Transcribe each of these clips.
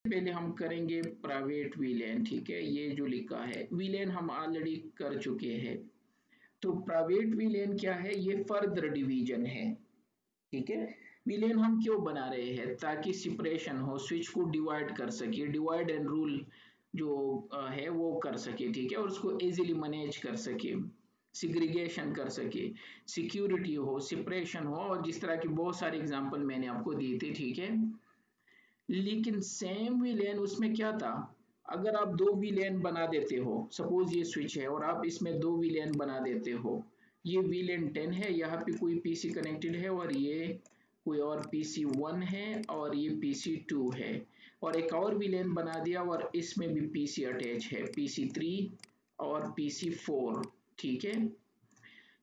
पहले हम करेंगे प्राइवेट वीलेन, ठीक है। ये जो लिखा है वीलेन हम ऑलरेडी कर चुके हैं। तो प्राइवेट वीलेन क्या है, ये फर्दर डिवीजन है, ठीक है। वीलेन हम क्यों बना रहे हैं, ताकि सेपरेशन हो, स्विच को डिवाइड कर सके, डिवाइड एंड रूल जो है वो कर सके, ठीक है, और उसको इजीली मैनेज कर सके, सिग्रीगेशन कर सके, सिक्योरिटी हो, सेपरेशन हो, और जिस तरह की बहुत सारे एग्जांपल मैंने आपको दिए थे, ठीक है। लेकिन सेम वीलेन उसमें क्या था, अगर आप दो वीलेन बना देते हो, सपोज ये स्विच है और आप इसमें दो वीलेन बना देते हो, ये वीलेन 10 है, यहाँ पे कोई पीसी कनेक्टेड है और ये कोई और पीसी 1 है और ये पीसी 2 है, और एक और वीलेन बना दिया और इसमें भी पीसी अटैच है, पीसी 3 और पीसी 4, ठीक है।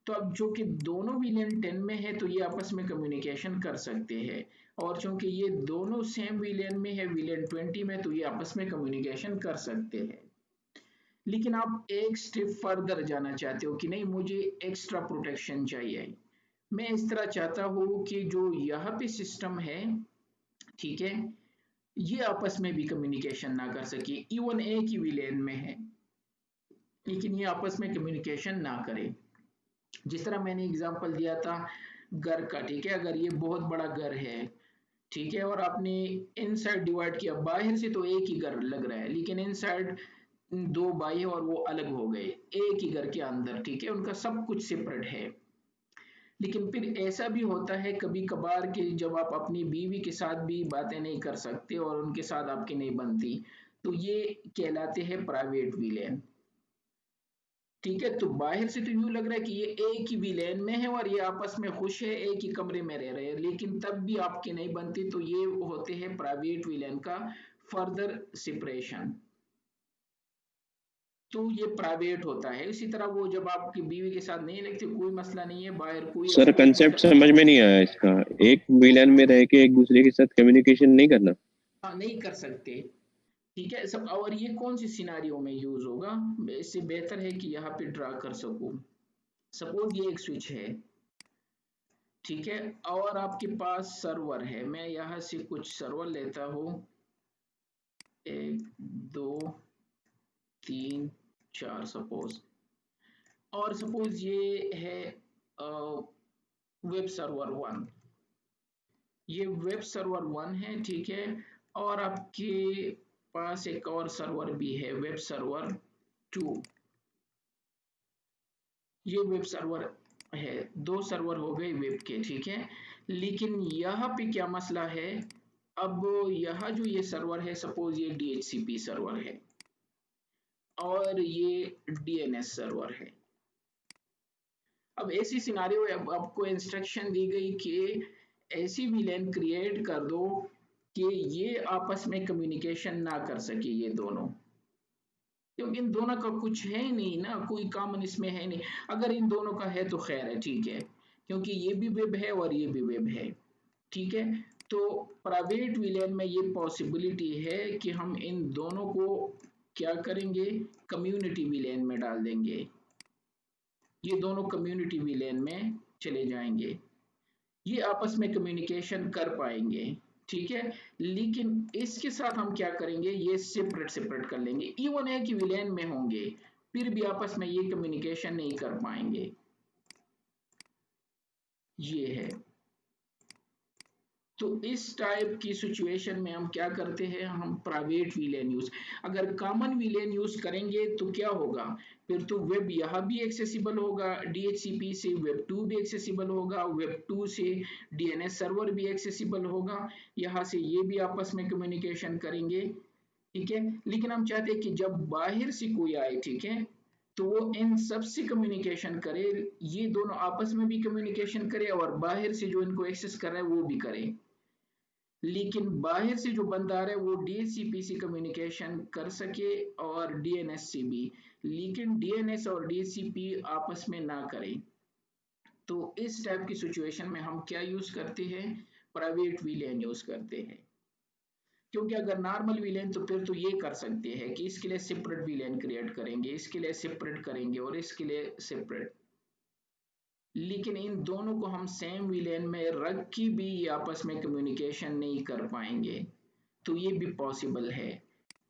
तो अब जो कि दोनों विलेन 10 में है तो ये आपस में कम्युनिकेशन कर सकते हैं, और चूंकि ये दोनों सेम विलेन में है, विलेन 20 में, तो ये आपस में कम्युनिकेशन कर सकते हैं। लेकिन आप एक स्टेप फर्दर जाना चाहते हो कि नहीं, मुझे एक्स्ट्रा प्रोटेक्शन चाहिए। मैं इस तरह चाहता हूँ कि जो यहाँ पे सिस्टम है, ठीक है, ये आपस में भी कम्युनिकेशन ना कर सके, इवन एक ही विलेन में है लेकिन ये आपस में कम्युनिकेशन ना करे। जिस तरह मैंने एग्जांपल दिया था घर का, ठीक है, अगर ये बहुत बड़ा घर है, ठीक है, और आपने इनसाइड डिवाइड किया, बाहर से तो एक ही घर लग रहा है लेकिन इनसाइड दो भाई और वो अलग हो गए एक ही घर के अंदर, ठीक है, उनका सब कुछ सेपरेट है। लेकिन फिर ऐसा भी होता है कभी कभार कि जब आप अपनी बीवी के साथ भी बातें नहीं कर सकते और उनके साथ आपकी नहीं बनती, तो ये कहलाते हैं प्राइवेट विलेन, ठीक है। तो बाहर से तो यूं लग रहा है कि ये एक ही विलेन में है और ये आपस में खुश है, एक ही कमरे में रह रहे हैं, लेकिन तब भी आपकी नहीं बनती, तो ये होते हैं प्राइवेट विलेन का फर्दर सेपरेशन। तो ये प्राइवेट होता है। इसी तरह वो जब आपकी बीवी के साथ नहीं लगती, कोई मसला नहीं है, बाहर कोई सर अपोज नहीं कंसेप्ट कर, समझ में नहीं आया इसका। एक विलेन में रह के एक दूसरे के साथ कम्युनिकेशन नहीं करना? हाँ, नहीं कर सकते, ठीक है सब। और ये कौन सी सिनारियों में यूज होगा, इससे बेहतर है कि यहाँ पे ड्रा कर सकूं। सपोज ये एक स्विच है, ठीक है, और आपके पास सर्वर है, मैं यहां से कुछ सर्वर लेता हूं, 1 2 3 4 सपोज, और सपोज ये है वेब सर्वर 1, ये वेब सर्वर 1 है, ठीक है, और आपके पास एक और सर्वर भी है, वेब सर्वर 2, ये वेब सर्वर है, दो सर्वर हो गए वेब के, ठीक है। लेकिन यहाँ पे क्या मसला है, अब यहाँ जो ये सर्वर है, सपोज ये DHCP सर्वर है और ये DNS सर्वर है। अब ऐसी सिनारियो, अब आपको इंस्ट्रक्शन दी गई कि ऐसी विलेन क्रिएट कर दो कि ये आपस में कम्युनिकेशन ना कर सके, ये दोनों, क्योंकि इन दोनों का कुछ है ही नहीं ना, कोई कॉमन इसमें है नहीं। अगर इन दोनों का है तो खैर है, ठीक है, क्योंकि ये भी वेब है और ये भी वेब है, ठीक है। तो प्राइवेट विलेन में ये पॉसिबिलिटी है कि हम इन दोनों को क्या करेंगे, कम्युनिटी विलेन में डाल देंगे, ये दोनों कम्युनिटी विलेन में चले जाएंगे, ये आपस में कम्युनिकेशन कर पाएंगे, ठीक है। लेकिन इसके साथ हम क्या करेंगे, ये सेपरेट सेपरेट कर लेंगे, इवन है कि विलेन में होंगे फिर भी आपस में ये कम्युनिकेशन नहीं कर पाएंगे, ये है। तो इस टाइप की सिचुएशन में हम क्या करते हैं, हम प्राइवेट विलेन यूज, अगर कॉमन विलेन यूज करेंगे तो क्या होगा, फिर तो वेब यहाँ भी एक्सेसिबल होगा, DHCP से वेब 2 भी एक्सेसिबल होगा, वेब 2 से DNS सर्वर भी एक्सेसिबल होगा, यहाँ से ये भी आपस में कम्युनिकेशन करेंगे, ठीक है। लेकिन हम चाहते हैं कि जब बाहर से कोई आए, ठीक है, तो वो इन सब से कम्युनिकेशन करे, ये दोनों आपस में भी कम्युनिकेशन करे और बाहर से जो इनको एक्सेस कर रहा है वो भी करे। लेकिन बाहर से जो बंदा आ रहा है वो DHCP से कम्युनिकेशन कर सके और DNS से भी, लेकिन DNS और DHCP आपस में ना करें। तो इस टाइप की सिचुएशन में हम क्या यूज करते हैं, प्राइवेट विलेन यूज करते हैं। क्योंकि अगर नॉर्मल विलेन तो फिर तो ये कर सकते हैं कि इसके लिए सेपरेट विलेन क्रिएट करेंगे, इसके लिए सेपरेट करेंगे और इसके लिए सेपरेट, लेकिन इन दोनों को हम सेम विलेन में रख के भी ये आपस में कम्युनिकेशन नहीं कर पाएंगे। तो ये भी पॉसिबल है।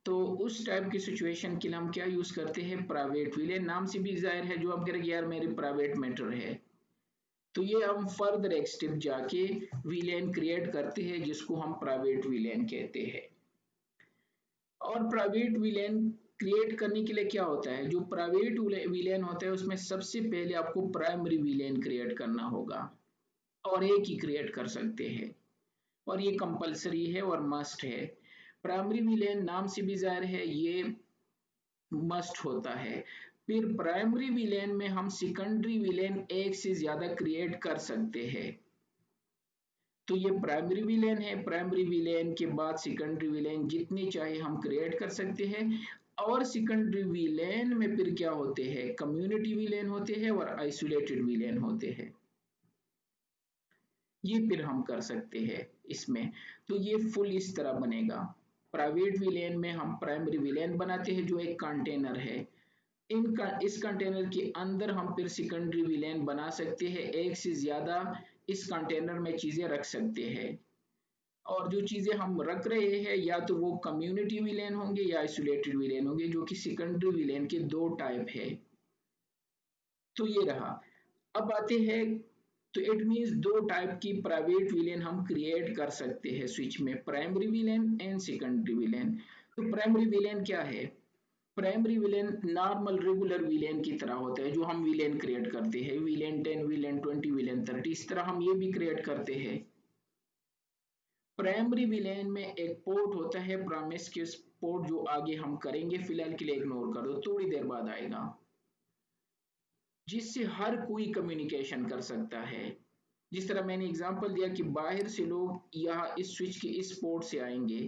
तो उस टाइप की सिचुएशन के लिए हम क्या यूज करते हैं, प्राइवेट विलेन। नाम से भी जाहिर है, जो हम कह रहे यार मेरे प्राइवेट मैटर है, तो ये हम फर्दर एक स्टेप जाके विलेन क्रिएट करते हैं जिसको हम प्राइवेट विलेन कहते हैं। और प्राइवेट विलेन क्रिएट करने के लिए क्या होता है, जो प्राइवेट विलेन होता है उसमें सबसे पहले आपको प्राइमरी विलेन क्रिएट करना होगा, और एक ही क्रिएट कर सकते हैं, और ये कंपलसरी है और मस्ट है। प्राइमरी विलेन नाम से भी जाहिर है ये मस्ट होता है। फिर प्राइमरी विलेन में हम सेकेंडरी विलेन एक से ज्यादा क्रिएट कर सकते हैं। तो ये प्राइमरी विलेन है, प्राइमरी विलेन के बाद सेकेंडरी विलेन जितने चाहे हम क्रिएट कर सकते हैं। और सेकेंडरी विलेन में फिर क्या होते हैं, कम्युनिटी विलेन होते हैं और आइसोलेटेड विलेन होते हैं। ये फिर हम कर सकते हैं इसमें। तो ये फुल इस तरह बनेगा। प्राइवेट विलेन में हम प्राइमरी विलेन बनाते हैं जो एक कंटेनर है। इस कंटेनर के अंदर हम फिर सेकेंडरी विलेन बना सकते हैं, एक से ज्यादा इस कंटेनर में चीजें रख सकते हैं। और जो चीजें हम रख रहे हैं या तो वो कम्युनिटी विलेन होंगे या आइसोलेटेड विलेन होंगे, जो कि सेकेंडरी विलेन के दो टाइप है। तो ये रहा। अब आते हैं, तो इट मीन्स दो टाइप की प्राइवेट विलेन हम क्रिएट कर सकते हैं स्विच में, primary villain and secondary villain. तो प्राइमरी विलेन क्या है, primary villain normal regular villain की तरह होता है, जो हम विलेन क्रिएट करते हैं, विलेन 10, विलेन 20, विलेन 30, इस तरह हम ये भी क्रिएट करते हैं। प्राइमरी विलेन में एक पोर्ट होता है, प्रॉमिस्क्यूअस पोर्ट, जो आगे हम करेंगे, फिलहाल के लिए इग्नोर कर दो, थोड़ी देर बाद आएगा, जिससे हर कोई कम्युनिकेशन कर सकता है। जिस तरह मैंने एग्जांपल दिया कि बाहर से लोग यहाँ इस स्विच के इस पोर्ट से आएंगे,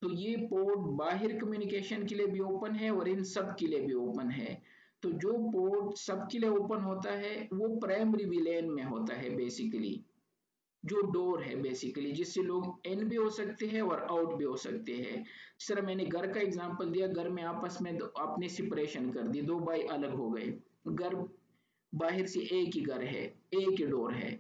तो ये पोर्ट बाहर कम्युनिकेशन के लिए भी ओपन है और इन सब के लिए भी ओपन है। तो जो पोर्ट सबके लिए ओपन होता है वो प्राइमरी विलेन में होता है बेसिकली, जो डोर है बेसिकली, जिससे लोग इन भी हो सकते हैं और आउट भी हो सकते हैं। जिस तरह मैंने घर का एग्जांपल दिया, घर में आपस में आपने सेपरेशन कर दी, दो भाई अलग हो गए, घर बाहर से एक ही घर है, एक ही डोर है।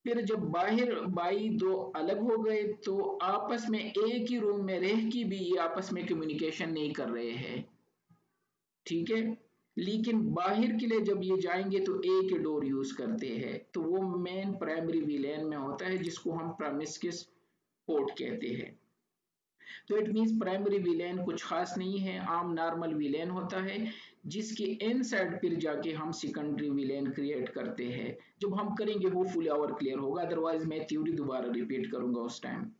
फिर जब बाहर भाई दो अलग हो गए तो आपस में एक ही रूम में रह के भी ये आपस में कम्युनिकेशन नहीं कर रहे हैं, ठीक है। लेकिन बाहर के लिए जब ये जाएंगे तो एक ही डोर यूज करते हैं, तो वो मेन प्राइमरी विलेन में होता है, जिसको हम प्रॉमिस्क्यूअस पोर्ट कहते हैं। तो इट मीन्स प्राइमरी विलेन कुछ खास नहीं है, आम नॉर्मल विलेन होता है, जिसके इन साइड फिर जाके हम सेकेंडरी विलेन क्रिएट करते हैं। जब हम करेंगे होपफुली और क्लियर होगा, अदरवाइज मैं थ्योरी दोबारा रिपीट करूंगा उस टाइम।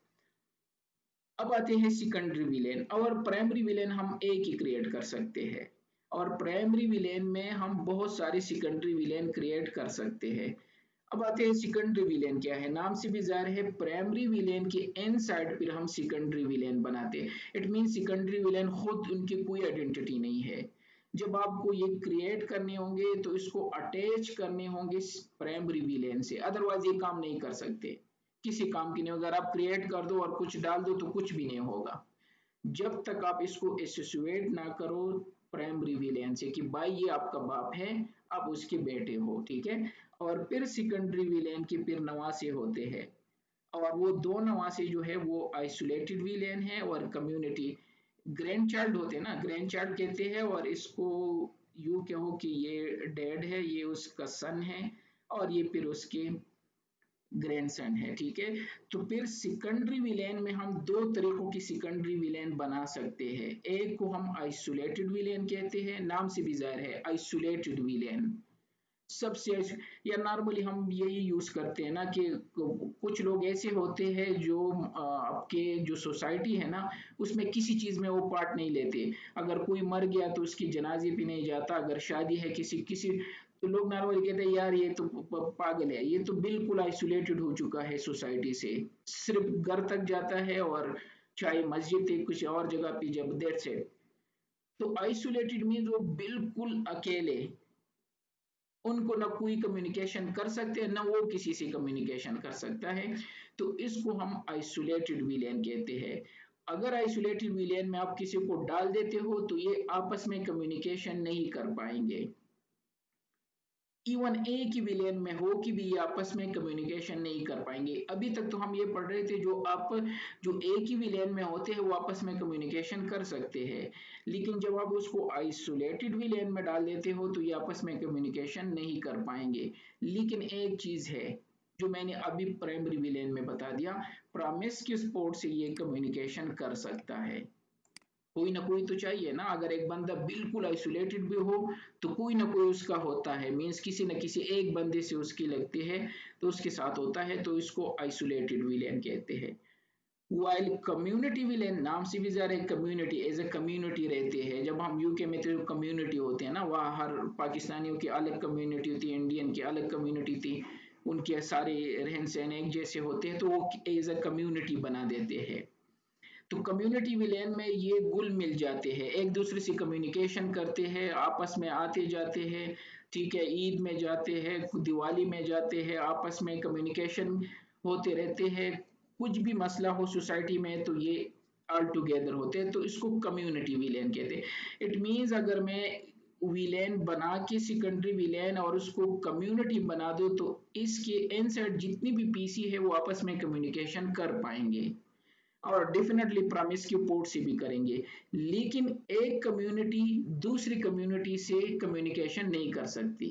अब आते हैं सेकेंडरी विलेन। और प्राइमरी विलेन हम एक ही क्रिएट कर सकते हैं, और प्राइमरी विलेन में हम बहुत सारे सेकेंडरी विलेन क्रिएट कर सकते हैं। अब आते हैं सेकेंडरी विलेन क्या है, नाम से भी जाहिर है, प्राइमरी विलेन के इन साइड पर हम सेकेंडरी विलेन बनाते हैं। इट मीन सेकेंडरी विलेन खुद उनकी कोई आइडेंटिटी नहीं है। जब आपको ये क्रिएट करने होंगे तो इसको अटैच करने होंगे प्राइमरी विलेन से, अदरवाइज ये काम नहीं कर सकते, किसी काम की नहीं। अगर आप क्रिएट कर दो और कुछ डाल दो तो कुछ भी नहीं होगा, जब तक आप इसको एसोसिएट ना करो प्राइमरी विलेन से कि भाई ये आपका बाप है, आप उसके बेटे हो, ठीक है। और फिर सेकेंडरी विलेन के फिर नवासे होते हैं, और वो दो नवासे जो है वो आइसोलेटेड विलेन है और कम्युनिटी। ग्रैंड चाइल्ड होते हैं ना, ग्रैंड चाइल्ड कहते हैं, और इसको यू कहो कि ये डैड है, ये उसका सन है, और ये फिर उसके ग्रैंडसन है, ठीक है। तो फिर सेकेंडरी विलेन में हम दो तरीकों की सेकेंडरी विलेन बना सकते हैं। एक को हम आइसोलेटेड विलेन कहते हैं, नाम से भी जाहिर है आइसोलेटेड विलेन सबसे, या नॉर्मली हम यही यूज करते हैं ना कि कुछ लोग ऐसे होते हैं जो आपके जो सोसाइटी है ना उसमें किसी चीज में वो पार्ट नहीं लेते। अगर कोई मर गया तो उसकी जनाजे भी नहीं जाता, अगर शादी है किसी किसी, तो लोग नॉर्मली कहते हैं यार ये तो पागल है, ये तो बिल्कुल आइसोलेटेड हो चुका है सोसाइटी से, सिर्फ घर तक जाता है और चाहे मस्जिद है कुछ और जगह पे जब दैट्स इट। तो आइसोलेटेड मीन्स वो बिल्कुल अकेले, उनको ना कोई कम्युनिकेशन कर सकते हैं ना वो किसी से कम्युनिकेशन कर सकता है। तो इसको हम आइसोलेटेड विलेन कहते हैं। अगर आइसोलेटेड विलेन में आप किसी को डाल देते हो तो ये आपस में कम्युनिकेशन नहीं कर पाएंगे। इवन एक ही विलेन में हो कि भी ये आपस में कम्युनिकेशन नहीं कर पाएंगे। अभी तक तो हम ये पढ़ रहे थे जो एक ही विलेन में होते हैं वो आपस में कम्युनिकेशन कर सकते हैं, लेकिन जब आप उसको आइसोलेटेड विलेन में डाल देते हो तो ये आपस में कम्युनिकेशन नहीं कर पाएंगे। लेकिन एक चीज है जो मैंने अभी प्राइमरी विलेन में बता दिया, प्रॉमिस्क्यूअस से ये कम्युनिकेशन कर सकता है। कोई ना कोई तो चाहिए ना, अगर एक बंदा बिल्कुल आइसोलेटेड भी हो तो कोई ना कोई उसका होता है, मीन्स किसी न किसी एक बंदे से उसकी लगती है तो उसके साथ होता है, तो इसको आइसोलेटेड विलेन कहते हैं। वाइल कम्युनिटी विलेन, नाम से भी ज़्यादा कम्युनिटी, एज ए कम्युनिटी रहते हैं। जब हम यूके में तो कम्युनिटी होते हैं ना, वहाँ हर पाकिस्तानियों की अलग कम्युनिटी होती है, इंडियन की अलग कम्युनिटी थी, उनके सारे रहन सहन एक जैसे होते हैं तो वो एज ए कम्युनिटी बना देते हैं। तो कम्युनिटी विलेन में ये गुल मिल जाते हैं, एक दूसरे से कम्युनिकेशन करते हैं, आपस में आते जाते हैं, ठीक है, ईद में जाते हैं, दिवाली में जाते हैं, आपस में कम्युनिकेशन होते रहते हैं। कुछ भी मसला हो सोसाइटी में तो ये ऑल टुगेदर होते हैं, तो इसको कम्युनिटी विलेन कहते हैं। इट मीन्स अगर मैं विलेन बना के सेकेंडरी विलेन और उसको कम्युनिटी बना दो तो इसके इनसाइड जितनी भी पीसी है वो आपस में कम्युनिकेशन कर पाएंगे, और डेफिनेटली प्रॉमिस की पोर्ट से भी करेंगे। लेकिन एक कम्युनिटी दूसरी कम्युनिटी से कम्युनिकेशन नहीं कर सकती।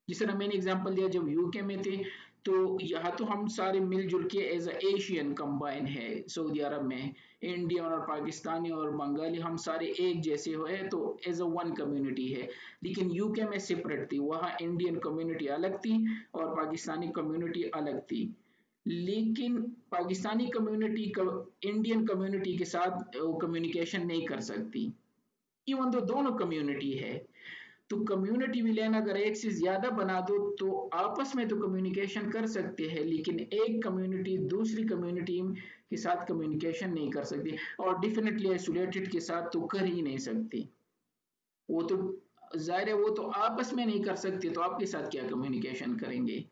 जिस तरह मैंने एग्जांपल दिया, जब यूके में थे तो यहाँ तो हम सारे मिलजुल के एज अ एशियन कंबाइन है, सऊदी अरब में इंडियन और पाकिस्तानी और बंगाली हम सारे एक जैसे हुए तो एज अ वन कम्युनिटी है। लेकिन यूके में सेपरेट थी, वहाँ इंडियन कम्युनिटी अलग थी और पाकिस्तानी कम्युनिटी अलग थी। लेकिन पाकिस्तानी कम्युनिटी इंडियन कम्युनिटी के साथ कम्युनिकेशन नहीं कर सकती, इवन तो दोनों कम्युनिटी है। तो कम्युनिटी विलेन अगर एक से ज्यादा बना दो तो आपस में तो कम्युनिकेशन कर सकते हैं, लेकिन एक कम्युनिटी दूसरी कम्युनिटी के साथ कम्युनिकेशन नहीं कर सकती, और डेफिनेटली आइसोलेटेड के साथ तो कर ही नहीं सकती। वो तो जाहिर है, वो तो आपस में नहीं कर सकते तो आपके साथ क्या कम्युनिकेशन करेंगे।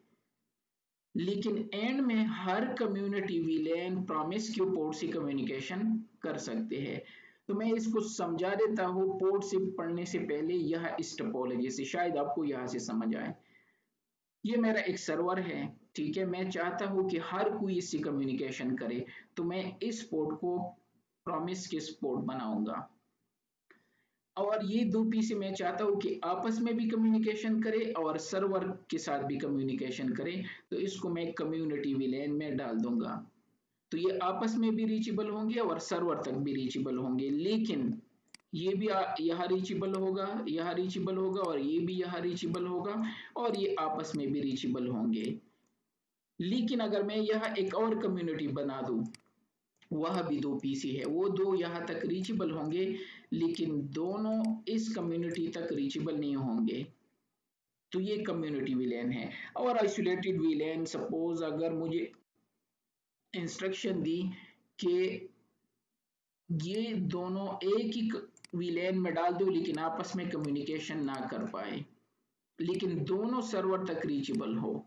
लेकिन एंड में हर कम्युनिटी विलेन प्रॉमिस क्यू पोर्ट से कम्युनिकेशन कर सकते हैं। तो मैं इसको समझा देता हूँ पोर्ट से पढ़ने से पहले, यह इस टोपोलॉजी से शायद आपको यहाँ से समझ आए। ये मेरा एक सर्वर है, ठीक है, मैं चाहता हूँ कि हर कोई इससे कम्युनिकेशन करे, तो मैं इस पोर्ट को प्रॉमिस के पोर्ट बनाऊंगा। और ये दो पीसी मैं चाहता हूँ कि आपस में भी कम्युनिकेशन करे और सर्वर के साथ भी कम्युनिकेशन करे, तो इसको मैं कम्युनिटी विलेन में डाल दूंगा। तो ये आपस में भी रीचेबल होंगे और सर्वर तक भी रीचेबल होंगे, लेकिन ये भी यहाँ रीचेबल होगा, यहाँ रीचेबल होगा, और ये भी यहाँ रीचेबल होगा, और ये आपस में भी रीचेबल होंगे। लेकिन अगर मैं यहाँ एक और कम्युनिटी बना दूं, वह भी दो पीसी है, वो दो यहाँ तक रीचेबल होंगे, लेकिन दोनों इस कम्युनिटी तक रीचेबल नहीं होंगे। तो ये कम्युनिटी विलेन है। और आइसोलेटेड विलेन, सपोज अगर मुझे इंस्ट्रक्शन दी कि ये दोनों एक ही विलेन में डाल दो लेकिन आपस में कम्युनिकेशन ना कर पाए, लेकिन दोनों सर्वर तक रीचेबल हो,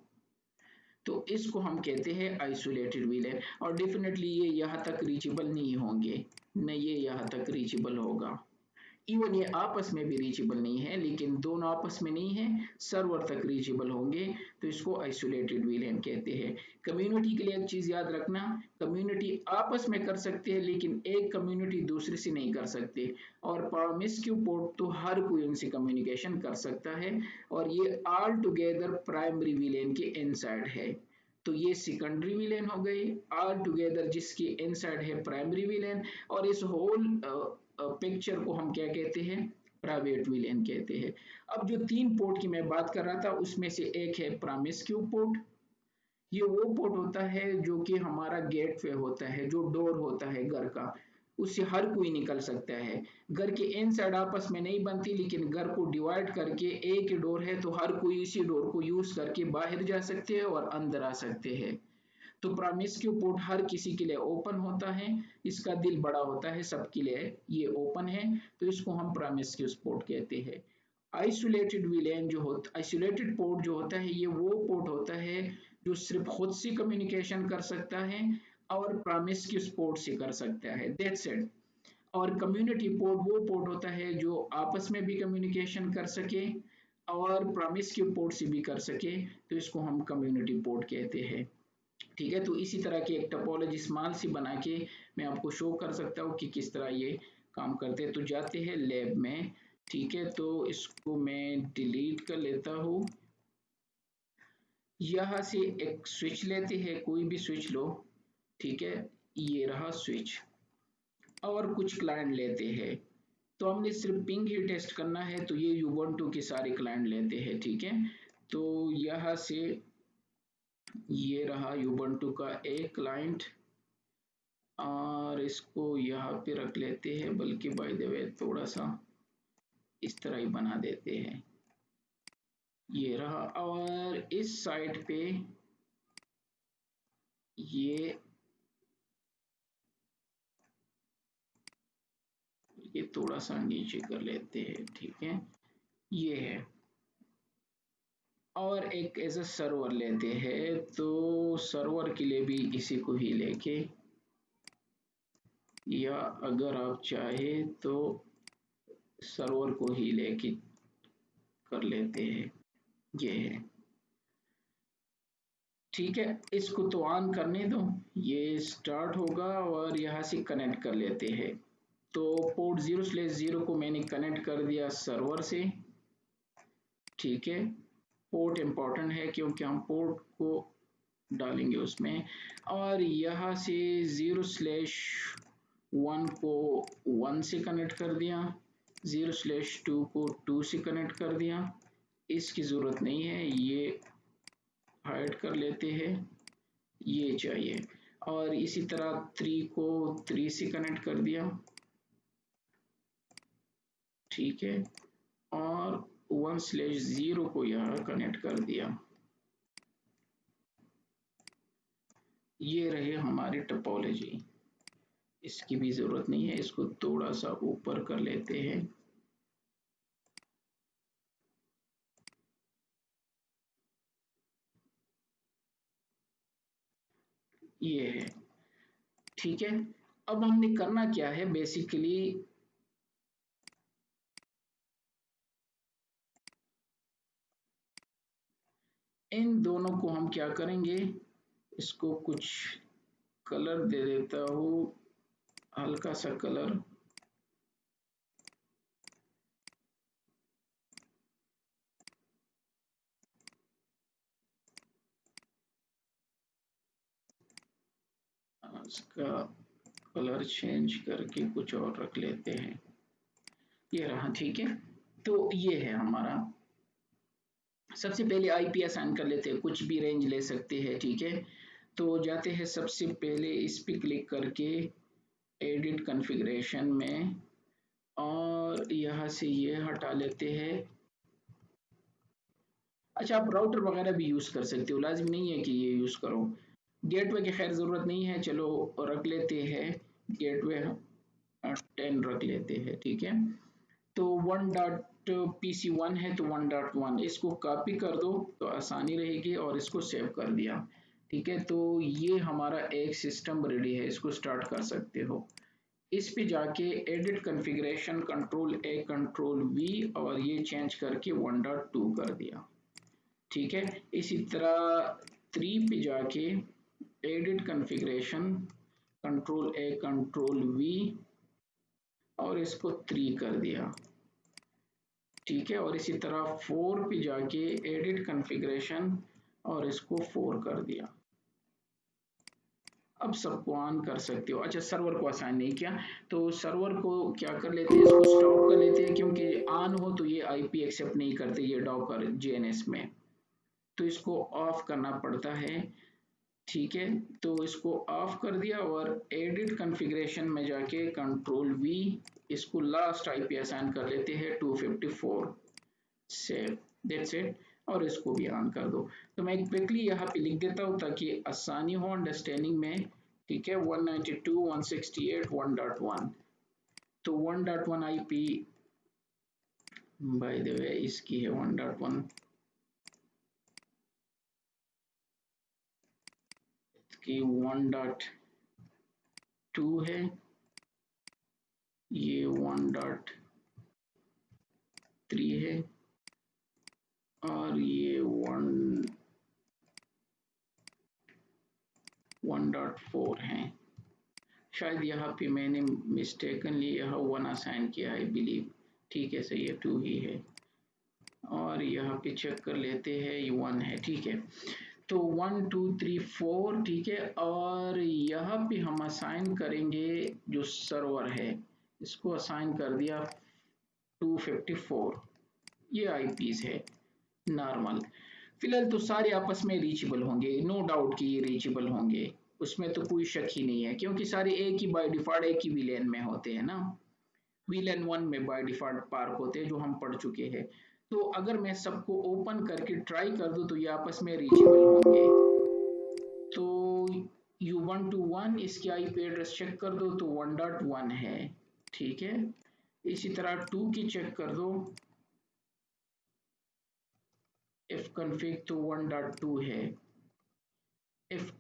तो इसको हम कहते हैं आइसोलेटेड विलेन। और डेफिनेटली ये यहाँ तक रीचेबल नहीं होंगे, न ये यहाँ तक रीचेबल होगा, इवन ये आपस में भी रीचेबल नहीं है, लेकिन दोनों आपस में नहीं है, सर्वर तक रीचेबल होंगे, तो इसको आइसोलेटेड विलेन कहते हैं। कम्युनिटी के लिए एक चीज याद रखना, कम्युनिटी आपस में कर सकते हैं लेकिन एक कम्युनिटी दूसरे से नहीं कर सकते, और प्रॉमिस्क्यू पोर्ट तो हर कोई उनसे कम्युनिकेशन कर सकता है, और ये ऑल टुगेदर प्राइमरी विलेन के इनसाइड है। तो ये सेकेंडरी विलेन हो गई ऑल टुगेदर जिसके इनसाइड है प्राइमरी विलेन, और इस होल पिक्चर को हम क्या कहते हैं, प्राइवेट विलेन कहते हैं। अब जो तीन पोर्ट की मैं बात कर रहा था उसमें से एक है प्रॉमिस्क्यू पोर्ट। ये वो पोर्ट होता है जो कि हमारा गेटवे होता है, जो डोर होता है घर का, उससे हर कोई निकल सकता है। घर के इन साइड आपस में नहीं बनती, लेकिन घर को डिवाइड करके एक ही डोर है तो हर कोई इसी डोर को यूज करके बाहर जा सकते हैं और अंदर आ सकते हैं। तो प्रॉमिस्क्यू पोर्ट हर किसी के लिए ओपन होता है, इसका दिल बड़ा होता है, सबके लिए ये ओपन है, तो इसको हम प्रॉमिस्क्यू पोर्ट कहते हैं। आइसोलेटेड विलेन जो होता, आइसोलेटेड पोर्ट जो होता है, ये वो पोर्ट होता है जो सिर्फ खुद से कम्युनिकेशन कर सकता है और प्रॉमिस्क्यू पोर्ट से कर सकता है, दैट्स इट। और कम्युनिटी पोर्ट वो पोर्ट होता है जो आपस में भी कम्युनिकेशन कर सके और प्रॉमिस के पोर्ट से भी कर सके तो इसको हम कम्युनिटी पोर्ट कहते हैं। ठीक है, तो इसी तरह की एक टोपोलॉजी स्मॉल सी बना के मैं आपको शो कर सकता हूँ कि किस तरह ये काम करते हैं। तो जाते हैं लैब में। ठीक है, तो इसको मैं डिलीट कर लेता हूँ। यहाँ से एक स्विच लेते हैं, कोई भी स्विच लो। ठीक है, ये रहा स्विच। और कुछ क्लाइंट लेते हैं, तो हमने सिर्फ पिंग ही टेस्ट करना है, तो ये यूबंटू के सारे क्लाइंट लेते हैं। ठीक है, तो यहाँ से ये रहा यूबंटू का एक क्लाइंट और इसको यहाँ पे रख लेते हैं, बल्कि बाय द वे थोड़ा सा इस तरह ही बना देते हैं। ये रहा, और इस साइड पे ये थोड़ा सा नीचे कर लेते हैं। ठीक है, ये है। और एक ऐसा सर्वर लेते हैं, तो सर्वर के लिए भी इसी को ही लेके, या अगर आप चाहे तो सर्वर को ही लेके कर लेते हैं। ये है। ठीक है, इसको तो ऑन करने दो, ये स्टार्ट होगा और यहाँ से कनेक्ट कर लेते हैं। तो पोर्ट 0/0 को मैंने कनेक्ट कर दिया सर्वर से। ठीक है, पोर्ट इम्पोर्टेंट है क्योंकि हम पोर्ट को डालेंगे उसमें। और यहाँ से 0/1 को 1 से कनेक्ट कर दिया, 0/2 को 2 से कनेक्ट कर दिया। इसकी ज़रूरत नहीं है, ये हाइड कर लेते हैं, ये चाहिए। और इसी तरह 3 को 3 से कनेक्ट कर दिया। ठीक है, और 1/0 को यहाँ कनेक्ट कर दिया। ये रहे हमारी टोपोलॉजी। इसकी भी जरूरत नहीं है, इसको थोड़ा सा ऊपर कर लेते हैं। ये है। ठीक है, अब हमने करना क्या है बेसिकली, इन दोनों को हम क्या करेंगे, इसको कुछ कलर दे देता हूँ, हल्का सा कलर। इसका कलर चेंज करके कुछ और रख लेते हैं, ये रहा। ठीक है, तो ये है हमारा। सबसे पहले आईपी असाइन कर लेते हैं, कुछ भी रेंज ले सकते हैं। ठीक है, तो जाते हैं सबसे पहले इस पे क्लिक करके एडिट कॉन्फ़िगरेशन में, और यहाँ से ये हटा लेते हैं। अच्छा, आप राउटर वगैरह भी यूज़ कर सकते हो, लाजिम नहीं है कि ये यूज़ करो। गेटवे की खैर ज़रूरत नहीं है, चलो रख लेते हैं गेटवे 10 रख लेते हैं। ठीक है, तो 1.pc1 है तो 1.1 इसको कॉपी कर दो तो आसानी रहेगी, और इसको सेव कर दिया। ठीक है, तो ये हमारा एक सिस्टम रेडी है, इसको स्टार्ट कर सकते हो। इस पे जाके edit configuration control A control V, और ये चेंज करके 1.2 कर दिया। ठीक है, इसी तरह 3 पे जाके edit configuration control A control V, और इसको 3 कर दिया। ठीक है, और इसी तरह 4 पे जाके एडिट कॉन्फ़िगरेशन और इसको 4 कर दिया। अब सबको ऑन कर सकते हो। अच्छा, सर्वर को असाइन नहीं किया, तो सर्वर को क्या कर लेते हैं, इसको स्टॉप कर लेते हैं, क्योंकि ऑन हो तो ये आईपी एक्सेप्ट नहीं करते ये डॉकर जेएनएस में, तो इसको ऑफ करना पड़ता है। ठीक है, तो इसको ऑफ कर दिया, और एडिट कॉन्फ़िगरेशन में जाके कंट्रोल वी, इसको लास्ट आईपी असाइन कर लेते हैं 254, सेव, दैट्स इट। और इसको भी ऑन कर दो। तो मैं क्विकली यहाँ पे लिख देता हूँ ताकि आसानी हो अंडरस्टैंडिंग में। ठीक है, 192.168.1.1, तो 1.1 आईपी बाय द वे इसकी है 1.1 की 1.2 है, ये 1.3 है, और ये 1.4 है। शायद यहाँ पे मैंने मिस्टेकनली यहाँ 1 असाइन किया है, बिलीव। ठीक है, सही है, 2 ही है। और यहाँ पे चेक कर लेते हैं, ये 1 है। ठीक है, तो 1 2 3 4, ठीक है। और यहाँ पे हम असाइन करेंगे जो सर्वर है, इसको असाइन कर दिया 254। ये आईपीस है नॉर्मल। फिलहाल तो सारे आपस में रीचेबल होंगे, नो डाउट कि ये रीचेबल होंगे, उसमें तो कोई शक ही नहीं है, क्योंकि सारे एक ही बाय डिफॉल्ट एक ही वीलेन में होते हैं ना। वीलेन 1 में बाय डिफॉल्ट पार्क होते हैं, जो हम पढ़ चुके हैं। तो अगर मैं सबको ओपन करके ट्राई कर दूं तो ये आपस में रीचेबल होंगे। तो U121 इसकी आईपी एड्रेस चेक कर दो तो 1.1 है। ठीक है, इसी तरह 2 की चेक कर दो, if config तो 1.2 है, if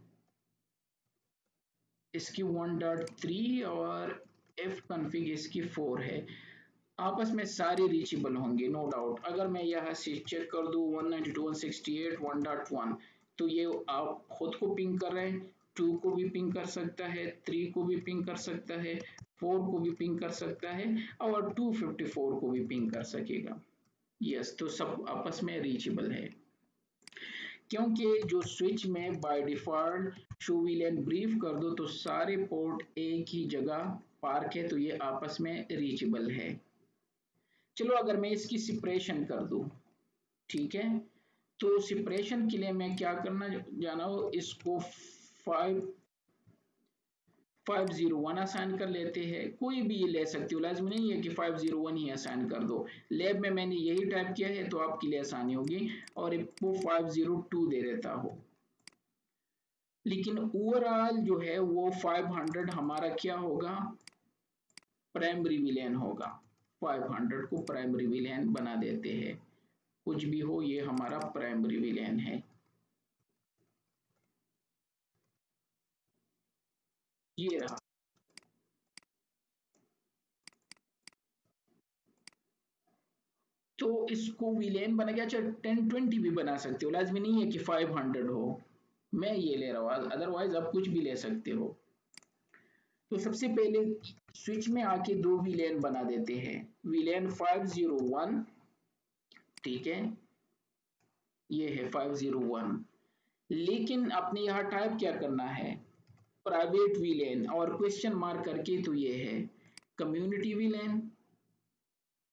इसकी 1.3 और if config इसकी 4 है। आपस में सारे रीचेबल होंगे, नो डाउट। अगर मैं यहाँ से चेक कर दूं 192.168 1.1, तो ये आप खुद को पिंग कर रहे हैं, 2 को भी पिंग कर सकता है, 3 को भी पिंग कर सकता है, 4 को भी पिंग कर सकता है, और 254 को भी पिंग कर सकेगा। यस, तो सब आपस में रीचेबल है, क्योंकि जो स्विच में by default show VLAN brief कर दो तो सारे पोर्ट एक ही जगह पार्क है, तो ये आपस में रीचेबल है। चलो अगर मैं इसकी सेपरेशन कर दूं, ठीक है, तो सेपरेशन के लिए मैं क्या करना जाना हो, इसको 501 असाइन कर लेते हैं। कोई भी ये ले सकते हो, लाजमी नहीं है कि 501 ही असाइन कर दो। लैब में मैंने यही टाइप किया है तो आपके लिए आसानी होगी, और वो 502 दे देता हो। लेकिन ओवरऑल जो है वो 500 हमारा क्या होगा, प्राइमरी विलेन होगा। 500 को प्राइमरी विलेन बना देते हैं, कुछ भी हो ये हमारा प्राइमरी विलेन है। ये रहा। तो इसको विलेन बना के, अच्छा 1020 भी बना सकते हो, लाजमी नहीं है कि 500 हो। मैं ये ले रहा हूँ, अदरवाइज आप कुछ भी ले सकते हो। तो सबसे पहले स्विच में आके दो विलेन बना देते हैं, विलेन 501, ठीक है, ये है 501। लेकिन अपने यहाँ टाइप क्या करना है, प्राइवेट विलेन और क्वेश्चन मार्क करके, तो ये है community villain,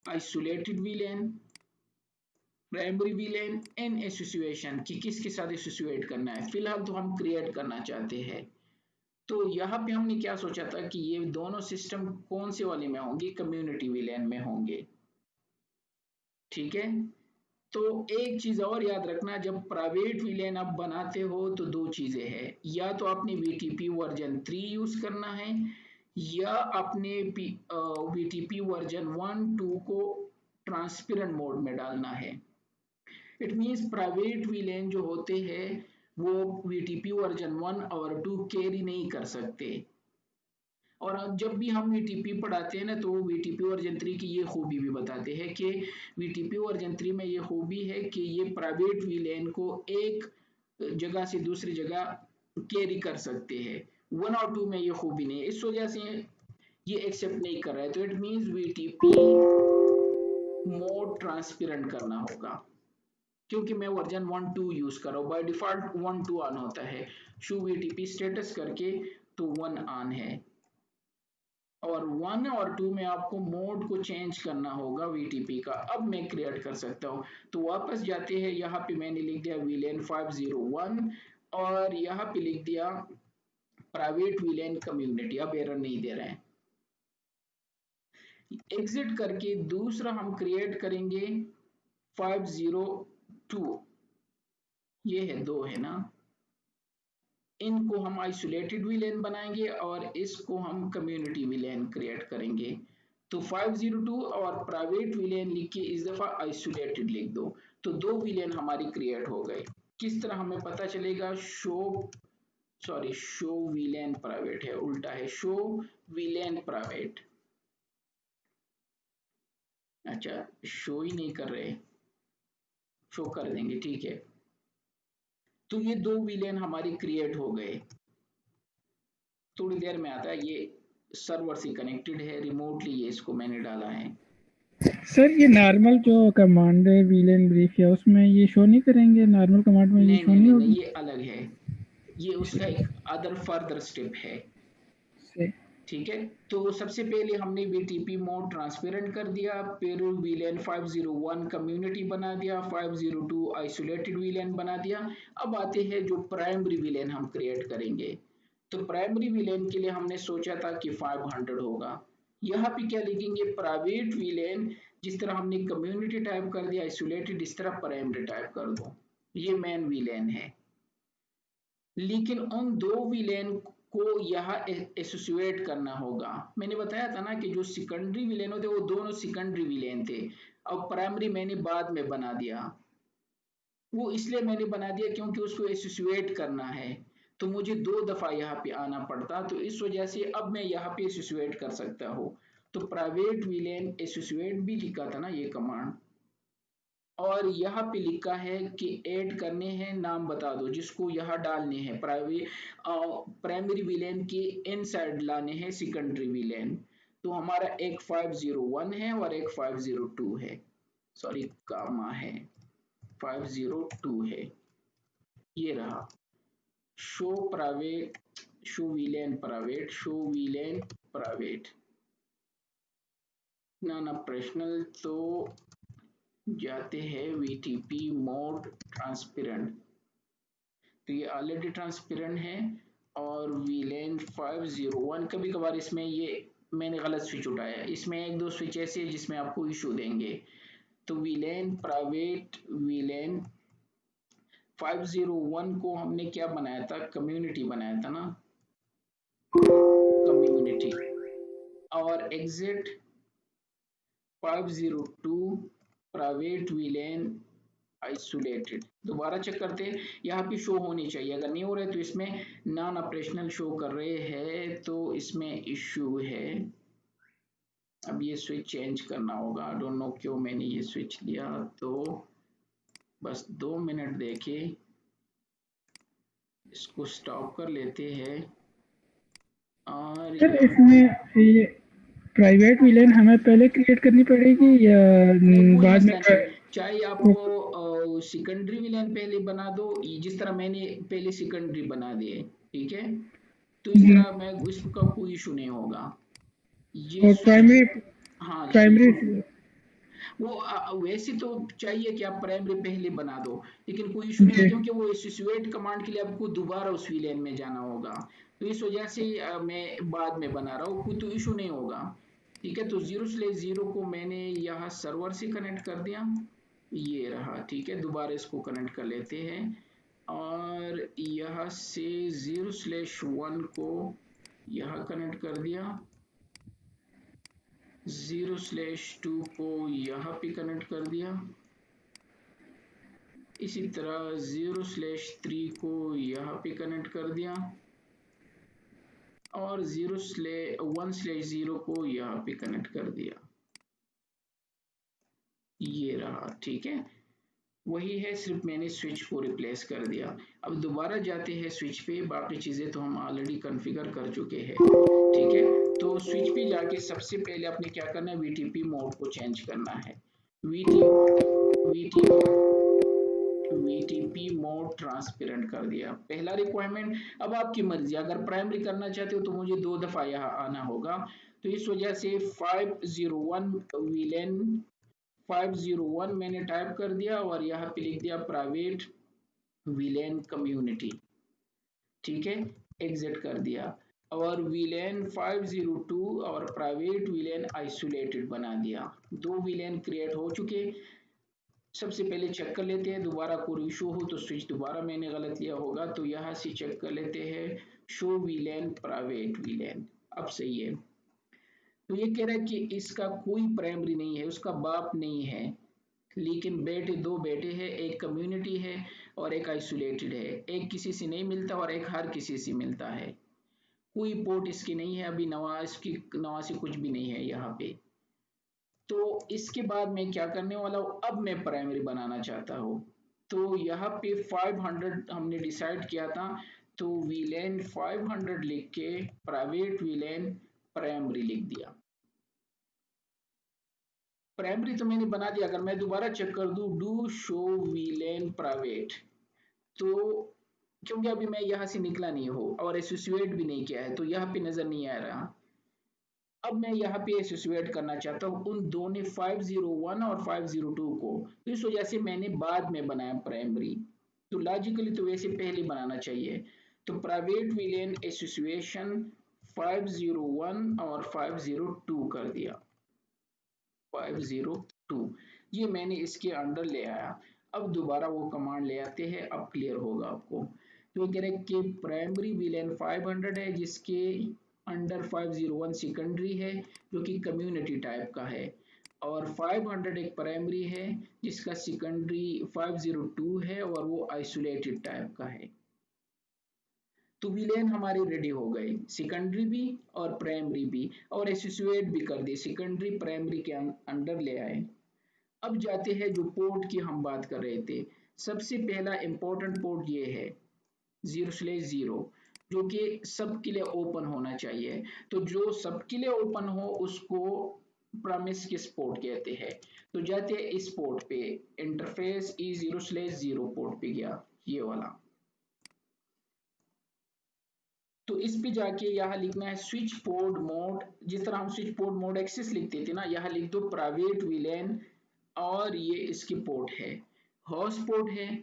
isolated villain, primary villain in association, कि किसके साथ एसोसिएट करना है। फिलहाल तो हम क्रिएट करना चाहते हैं, तो यहाँ पे हमने क्या सोचा था कि ये दोनों सिस्टम कौन से वाले में होंगे, कम्युनिटी विलेन में होंगे। ठीक है, तो एक चीज और याद रखना, जब प्राइवेट विलेन आप बनाते हो तो दो चीजें हैं, या तो आपने VTP वर्जन 3 यूज करना है, या अपने VTP वर्जन 1 2 को ट्रांसपेरेंट मोड में डालना है। इट मीन्स प्राइवेट विलेन जो होते हैं वो VTP वर्जन 1 और 2 कैरी नहीं कर सकते। और जब भी हम VTP पढ़ाते हैं ना, तो VTP वर्जन 3 की ये खूबी भी बताते हैं कि VTP वर्जन 3 में ये खूबी है कि ये प्राइवेट विलेन को एक जगह से दूसरी जगह कैरी कर सकते हैं। 1 और 2 में ये खूबी नहीं है, इस वजह से ये एक्सेप्ट नहीं कर रहा है। तो it means VTP mode transparent करना होगा, क्योंकि मैं वर्जन 1 2 यूज कर रहा हूँ, बाय डिफॉल्ट 1 2 ऑन होता है, शो VTP स्टेटस करके तो 1 ऑन है। और 1 और 2 में आपको मोड को चेंज करना होगा VTP का। अब मैं क्रिएट कर सकता हूँ, तो वापस जाते हैं, यहाँ पे मैंने लिख दिया विलेन 501, और यहाँ पे लिख दिया प्राइवेट विलेन कम्युनिटी, अब एरर नहीं दे रहे हैं। एग्जिट करके दूसरा हम क्रिएट करेंगे 502, ये है 2 है ना, इनको हम आइसोलेटेड विलेन बनाएंगे और इसको हम कम्युनिटी विलेन क्रिएट करेंगे। तो 502 और प्राइवेट विलेन लिख के इस दफा आइसोलेटेड लिख दो, तो दो विलेन हमारी क्रिएट हो गए। किस तरह हमें पता चलेगा, शो विलेन प्राइवेट है, उल्टा है, शो विलेन प्राइवेट। अच्छा, शो ही नहीं कर रहे, शो कर देंगे, ठीक है। तो ये 2 विलेन हमारी क्रिएट हो गए। थोड़ी देर में आता है, ये सर्वर से कनेक्टेड है रिमोटली, ये इसको मैंने डाला है। सर ये नॉर्मल जो कमांड है वीलेन ब्रीफ या उसमें ये शो नहीं करेंगे, नॉर्मल कमांड में ये नहीं शो नहीं नहीं नहीं नहीं, होगी? ये अलग है, ये उसका एक अदर फर्दर स्टेप है, से ठीक है। तो सबसे पहले हमने बीटीपी मोड ट्रांसपेरेंट कर दिया, फिर वीलेन 501 कम्युनिटी बना दिया, 502 आइसोलेटेड वीलेन बना दिया। अब आते हैं जो प्राइमरी वीलेन हम क्रिएट करेंगे। तो प्राइमरी वीलेन के लिए हमने सोचा था कि 500 होगा। यहाँ पे क्या लिखेंगे, प्राइवेट वीलेन, जिस तरह हमने कम्युनिटी टाइप कर दिया, आइसोलेटेड इस तरह प्राइमरी टाइप कर दो, ये मेन वीलेन है। लेकिन उन 2 विलेन को यहाँ एसोसिएट करना होगा। मैंने बताया था ना कि जो सेकेंडरी विलेन होते वो दोनों सेकेंडरी विलेन थे, अब प्राइमरी मैंने बाद में बना दिया। वो इसलिए मैंने बना दिया क्योंकि उसको एसोसिएट करना है, तो मुझे 2 दफा यहाँ पे आना पड़ता, तो इस वजह से अब मैं यहाँ पे एसोसिएट कर सकता हूँ। तो प्राइवेट विलेन एसोसिएट भी लिखा था ना ये कमांड, और यहाँ पे लिखा है कि ऐड करने हैं, नाम बता दो जिसको यहाँ डालने हैं, प्राइमरी विलेन के इनसाइड लाने हैं सेकेंडरी विलेन। तो हमारा एक 501 है और एक 502 है, सॉरी कामा है, 502 है, ये रहा। Show private, show villain private, show villain private, ना पर्सनल, तो जाते हैं वीटीपी मोड ट्रांसपेरेंट, तो ये ऑलरेडी ट्रांसपेरेंट है। और वीलेन 501, कभी कभार इसमें ये मैंने गलत स्विच उठाया है, इसमें 1-2 स्विच ऐसे है जिसमें आपको इशू देंगे। तो वीलेन प्राइवेट वीलेन 501 को हमने क्या बनाया था, कम्युनिटी बनाया था ना, कम्युनिटी, और एग्जिट 502 प्राइवेट विलेन आइसोलेटेड। दोबारा चेक करते हैं, यहाँ पे शो होनी चाहिए, अगर नहीं हो रहा है तो इसमें नॉन ऑपरेशनल शो कर रहे हैं, तो इसमें इश्यू है। अब ये स्विच चेंज करना होगा, डोंट नो क्यों मैंने ये स्विच लिया, तो बस 2 मिनट देके इसको स्टॉप कर लेते हैं। और सर इसमें ये प्राइवेट विलेन हमें पहले क्रिएट करनी पड़ेगी या नहीं, कोई बाद में? मसला नहीं, चाहे आप सेकेंडरी विलेन पहले बना दो, जिस तरह मैंने पहले सेकेंडरी बना दिए, ठीक है, तो इस तरह मैं इसका कोई इशू नहीं होगा। ये और स्विच, प्राइमरी हाँ जी प्राइमरी बिल्कुल, वो वैसे तो चाहिए कि आप प्राइमरी पहले बना दो, लेकिन कोई इशू नहीं है जी क्योंकि वो एसोसिएट कमांड के लिए आपको दोबारा उस विलेन में जाना होगा, तो इस वजह से मैं बाद में बना रहा हूँ, कोई तो इशू नहीं होगा, ठीक है। तो 0/0 को मैंने यहाँ सर्वर से कनेक्ट कर दिया, ये रहा, ठीक है। दोबारा इसको कनेक्ट कर लेते हैं, और यहाँ से 0/1 को यहाँ कनेक्ट कर दिया, 0/2 को यहाँ पे कनेक्ट कर दिया, इसी तरह 0/3 को यहाँ पे कनेक्ट कर दिया, और 1/0 को यहाँ पे कनेक्ट कर दिया, ये रहा, ठीक है। वही है, सिर्फ मैंने स्विच को रिप्लेस कर दिया। अब दोबारा जाते हैं स्विच पे, बाकी चीजें तो हम ऑलरेडी कॉन्फ़िगर कर चुके हैं, ठीक है। तो स्विच पे जाके सबसे पहले आपने क्या करना है, वीटीपी मोड को चेंज करना है, वीटीपी मोड ट्रांसपेरेंट कर दिया, पहला रिक्वायरमेंट। अब आपकी मर्जी, अगर प्राइमरी करना चाहते हो तो मुझे 2 दफा यहाँ आना होगा, तो इस वजह से 501 विलेन 501 मैंने टाइप कर दिया, और यहाँ पे लिख दिया प्राइवेट विलेन कम्युनिटी, ठीक है, एग्जिट कर दिया, और विलेन 502 और प्राइवेट विलेन आइसोलेटेड बना दिया। 2 विलेन क्रिएट हो चुके। सबसे पहले चेक कर लेते हैं, दोबारा कोई इशू हो तो स्विच दोबारा मैंने गलत लिया होगा, तो यहाँ से चेक कर लेते हैं, शो विलेन प्राइवेट विलेन, अब सही है। तो ये कह रहा है कि इसका कोई प्राइमरी नहीं है, उसका बाप नहीं है, लेकिन बेटे 2 बेटे हैं, एक कम्युनिटी है और एक आइसोलेटेड है, एक किसी से नहीं मिलता और एक हर किसी से मिलता है, कोई पोर्ट इसकी नहीं है, अभी नवा से कुछ भी नहीं है यहाँ पे, तो इसके बाद मैं क्या करने वाला हूँ, अब मैं प्राइमरी बनाना चाहता हूँ। तो यहाँ पे 500 हमने डिसाइड किया था, तो वीलेन 500 लिख के प्राइवेट वीलेन प्राइमरी लिख दिया। प्राइमरी तो मैंने बना दिया। अगर मैं दोबारा चेक कर दूं, डू शो वीलेन प्राइवेट, तो क्योंकि अभी मैं यहाँ से निकला नहीं हूँ और एसोसिएट भी नहीं किया है, तो यहाँ पे नजर नहीं आ रहा। अब मैं यहाँ पे एसोसिएट करना चाहता हूँ उन दोनों 501 और 502 को, तो इस वजह से मैंने बाद में बनाया प्राइमरी। तो लॉजिकली तो वैसे पहले बनाना चाहिए। तो प्राइवेट विलेन एसोसिएशन 501 और 502 कर दिया, 502 ये मैंने इसके अंडर ले आया। अब दोबारा वो कमांड ले आते हैं, अब क्लियर होगा आपको। तो ये कह रहे हैं कि प्राइमरी विलेन 500 है जिसके अंडर 501 सेकेंडरी है जो कि कम्युनिटी टाइप का है, और 500 एक प्राइमरी है जिसका सेकेंडरी 502 है और वो आइसोलेटेड टाइप का है। तो विलेन हमारे रेडी हो गए, सेकेंडरी भी और प्राइमरी भी, और एसोसिएट भी कर दिए, सेकेंडरी प्राइमरी के अंडर ले आए। अब जाते हैं जो पोर्ट की हम बात कर रहे थे। सबसे पहला इंपॉर्टेंट पोर्ट ये है 0/0, जो कि सबके लिए ओपन होना चाहिए। तो जो सबके लिए ओपन हो उसको प्रॉमिस पोर्ट कहते हैं। तो जाते हैं इस पोर्ट पे, इंटरफेस E0/0 पोर्ट पे गया, ये वाला। तो इस पे जाके यहाँ लिखना है स्विच पोर्ट मोड, जिस तरह हम स्विच पोर्ट मोड एक्सेस लिखते थे ना, यहाँ लिख दो प्राइवेट विलेन, और ये इसकी पोर्ट है, होस्ट पोर्ट है,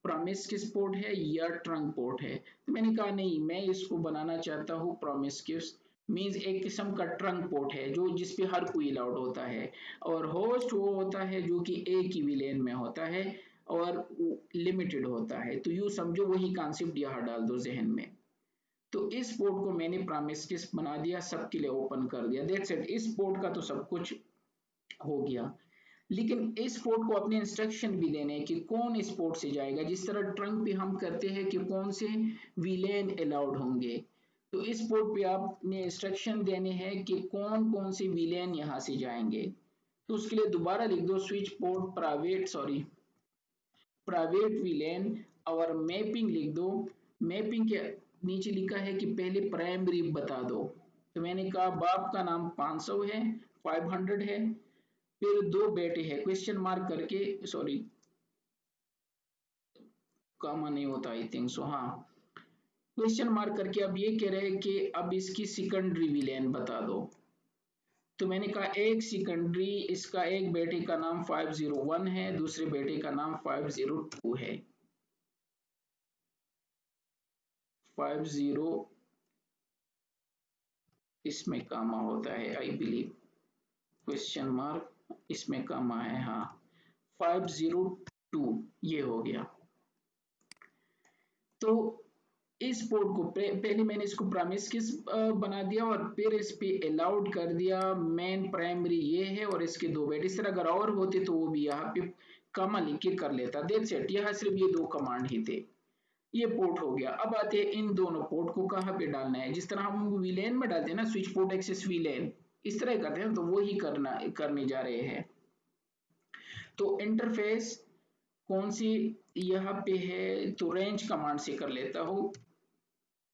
प्रॉमिस पोर्ट है या ट्रंक पोर्ट है। तो मैंने कहा नहीं, मैं इसको बनाना चाहता हूँ प्रॉमिस, मीन्स एक किस्म का ट्रंक पोर्ट है जो जिसपे हर कोई अलाउड होता है, और होस्ट वो होता है जो कि एक ही विलेन में होता है और लिमिटेड होता है। तो यूँ समझो वही कॉन्सेप्ट यहाँ डाल दो जहन में। तो इस पोर्ट को मैंने प्रॉमिस बना दिया, सबके लिए ओपन कर दिया, दैट्स इट। इस पोर्ट का तो सब कुछ हो गया, लेकिन इस पोर्ट को अपने इंस्ट्रक्शन भी देने हैं कि कौन इस पोर्ट से जाएगा, जिस तरह ट्रंक पे हम करते हैं कि कौन से विलेन अलाउड होंगे। तो इस पोर्ट पे आपने इंस्ट्रक्शन देने हैं कि कौन कौन से विलेन यहाँ से जाएंगे। तो उसके लिए दोबारा लिख दो स्विच पोर्ट प्राइवेट विलेन और मैपिंग लिख दो। मैपिंग के नीचे लिखा है कि पहले प्राइमरी बता दो। तो मैंने कहा बाप का नाम 500 है, 500 है, फिर दो बेटे हैं क्वेश्चन मार्क करके, सॉरी कामा नहीं होता आई थिंक सो, हाँ क्वेश्चन मार्क करके अब ये कह रहे हैं कि अब इसकी सेकेंडरी विलेन बता दो। तो मैंने कहा एक सेकेंडरी, इसका एक बेटे का नाम 501 है, दूसरे बेटे का नाम 502 है। 50 इसमें कामा होता है आई बिलीव, क्वेश्चन मार्क इसमें कामा है, हाँ 502 ये हो गया। तो इस पोर्ट को पहले मैंने इसको प्रॉमिस बना दिया और फिर इस पे अलाउड कर दिया मेन प्राइमरी ये है और इसके दो बेटे। इस तरह अगर और होते तो वो भी यहाँ पे कमा लिख के कर लेता, दैट्स इट। यहाँ सिर्फ ये दो कमांड ही थे। ये पोर्ट हो गया। अब आते हैं इन दोनों पोर्ट को कहाँ पे डालना है। जिस तरह हम विलेन में डालते हैं ना, स्विच पोर्ट एक्सेस विलेन, इस तरह करते हैं, तो वो ही करने जा रहे हैं। तो इंटरफेस कौन सी यहाँ पे है, तो रेंज कमांड से कर लेता हूँ,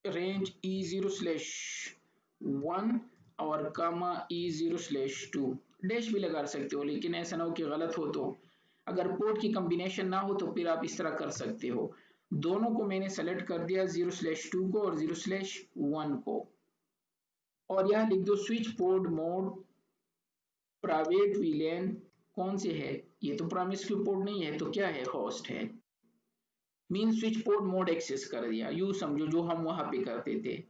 रेंज E0/1 और कामा E0/2। डैश भी लगा सकते हो, लेकिन ऐसा ना हो कि गलत हो। तो अगर पोर्ट की कॉम्बिनेशन ना हो तो फिर आप इस तरह कर सकते हो। दोनों को मैंने सेलेक्ट कर दिया, 0/2 को और 0/1 को, और यहाँ लिख दो switch port mode private villain कौन से है, ये तो प्रॉमिस की पोर्ट नहीं है, तो क्या है, होस्ट है। Mean switch port mode access कर दिया, यू समझो जो हम वहां पे करते थे।